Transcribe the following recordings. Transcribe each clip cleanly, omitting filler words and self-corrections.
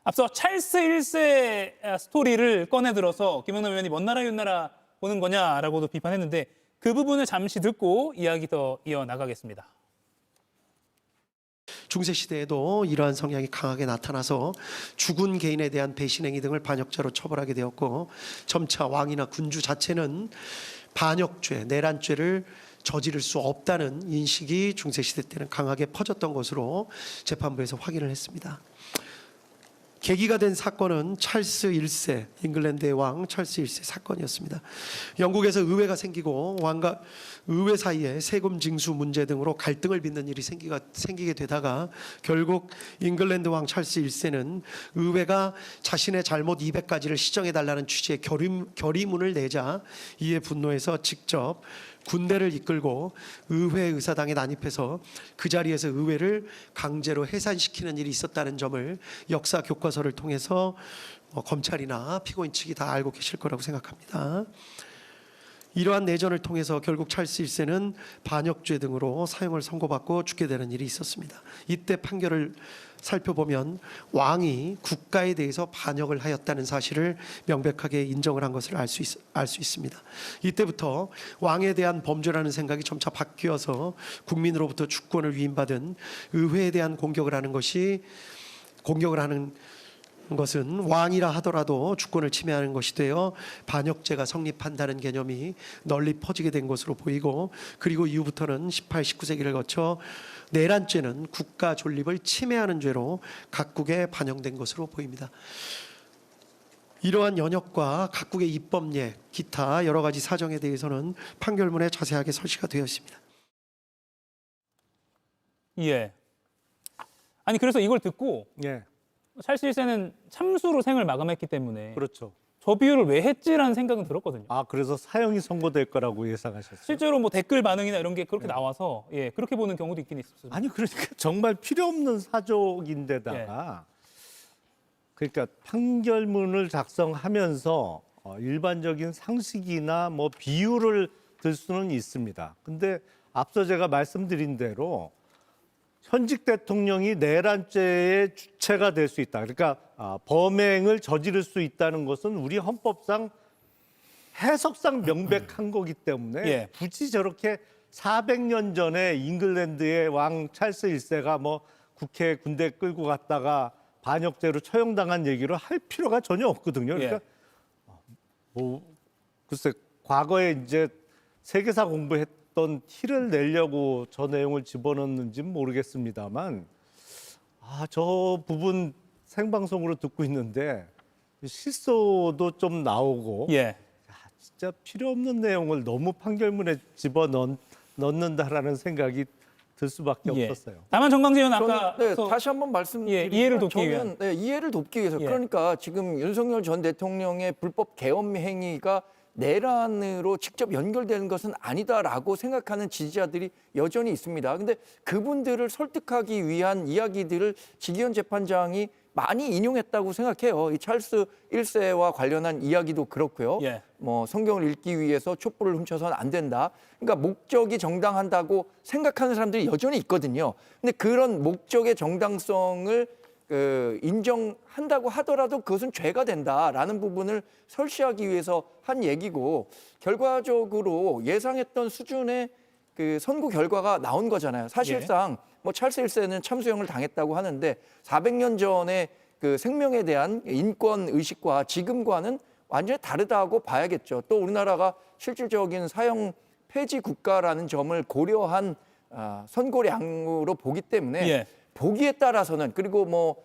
앞서 찰스 1세 스토리를 꺼내들어서 김영남 의원이 먼 나라 윤나라 보는 거냐라고도 비판했는데 그 부분을 잠시 듣고 이야기 더 이어나가겠습니다. 중세 시대에도 이러한 성향이 강하게 나타나서 죽은 개인에 대한 배신행위 등을 반역죄로 처벌하게 되었고, 점차 왕이나 군주 자체는 반역죄, 내란죄를 저지를 수 없다는 인식이 중세 시대 때는 강하게 퍼졌던 것으로 재판부에서 확인을 했습니다. 계기가 된 사건은 찰스 1세, 잉글랜드의 왕 찰스 1세 사건이었습니다. 영국에서 의회가 생기고 왕과 의회 사이에 세금 징수 문제 등으로 갈등을 빚는 일이 생기게 되다가 결국 잉글랜드 왕 찰스 1세는 의회가 자신의 잘못 200가지를 시정해달라는 취지의 결의문을 내자 이에 분노해서 직접 군대를 이끌고 의회 의사당에 난입해서 그 자리에서 의회를 강제로 해산시키는 일이 있었다는 점을 역사 교과서를 통해서 검찰이나 피고인 측이 다 알고 계실 거라고 생각합니다. 이러한 내전을 통해서 결국 찰스 1세는 반역죄 등으로 사형을 선고받고 죽게 되는 일이 있었습니다. 이때 판결을 살펴보면 왕이 국가에 대해서 반역을 하였다는 사실을 명백하게 인정을 한 것을 알 수 있습니다. 이때부터 왕에 대한 범죄라는 생각이 점차 바뀌어서 국민으로부터 주권을 위임받은 의회에 대한 공격을 하는 것은 왕이라 하더라도 주권을 침해하는 것이 되어 반역죄가 성립한다는 개념이 널리 퍼지게 된 것으로 보이고, 그리고 이후부터는 18, 19세기를 거쳐 내란죄는 국가 존립을 침해하는 죄로 각국에 반영된 것으로 보입니다. 이러한 연역과 각국의 입법례, 기타 여러 가지 사정에 대해서는 판결문에 자세하게 설치가 되어 있습니다. 예. 아니 그래서 이걸 듣고 예, 찰스 1세는 참수로 생을 마감했기 때문에 그렇죠. 저 비유를 왜 했지라는 생각은 들었거든요. 아, 그래서 사형이 선고될 거라고 예상하셨어요? 실제로 뭐 댓글 반응이나 이런 게 그렇게 나와서 그렇게 보는 경우도 있긴 있었습니다. 아니, 그러니까 정말 필요 없는 사족인데다가 그러니까 판결문을 작성하면서 일반적인 상식이나 뭐 비유를 들 수는 있습니다. 근데 앞서 제가 말씀드린 대로 현직 대통령이 내란죄의 주체가 될 수 있다. 그러니까 범행을 저지를 수 있다는 것은 우리 헌법상 해석상 명백한 거기 때문에 굳이 저렇게 400년 전에 잉글랜드의 왕 찰스 1세가 뭐 국회 군대 끌고 갔다가 반역죄로 처형당한 얘기를 할 필요가 전혀 없거든요. 그러니까 뭐 글쎄 과거에 이제 세계사 공부했던 티를 내려고 저 내용을 집어넣는지는 모르겠습니다만 저 부분 생방송으로 듣고 있는데 실소도 좀 나오고 진짜 필요 없는 내용을 너무 판결문에 집어넣는다라는 생각이 들 수밖에 없었어요. 다만 정강재 의원 아까 다시 한번 말씀드리면 이해를 돕기 위한. 이해를 돕기 위해서 그러니까 지금 윤석열 전 대통령의 불법 계엄 행위가 내란으로 직접 연결되는 것은 아니다라고 생각하는 지지자들이 여전히 있습니다. 근데 그분들을 설득하기 위한 이야기들을 지기현 재판장이 많이 인용했다고 생각해요. 이 찰스 1세와 관련한 이야기도 그렇고요. 뭐 성경을 읽기 위해서 촛불을 훔쳐서는 안 된다. 그러니까 목적이 정당한다고 생각하는 사람들이 여전히 있거든요. 근데 그런 목적의 정당성을 인정한다고 하더라도 그것은 죄가 된다라는 부분을 설치하기 위해서 한 얘기고, 결과적으로 예상했던 수준의 그 선고 결과가 나온 거잖아요. 사실상 뭐 찰스 1세는 참수형을 당했다고 하는데 400년 전의 그 생명에 대한 인권 의식과 지금과는 완전히 다르다고 봐야겠죠. 또 우리나라가 실질적인 사형 폐지 국가라는 점을 고려한 선고량으로 보기 때문에 보기에 따라서는, 그리고 뭐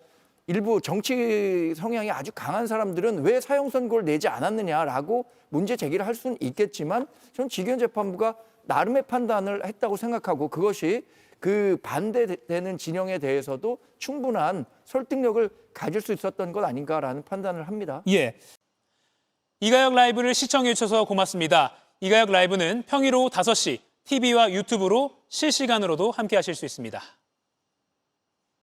일부 정치 성향이 아주 강한 사람들은 왜 사형 선고를 내지 않았느냐라고 문제 제기를 할 수는 있겠지만, 저는 지기현 재판부가 나름의 판단을 했다고 생각하고, 그것이 그 반대되는 진영에 대해서도 충분한 설득력을 가질 수 있었던 것 아닌가라는 판단을 합니다. 이가혁 라이브를 시청해 주셔서 고맙습니다. 이가혁 라이브는 평일 오후 5시 TV와 유튜브로 실시간으로도 함께 하실 수 있습니다.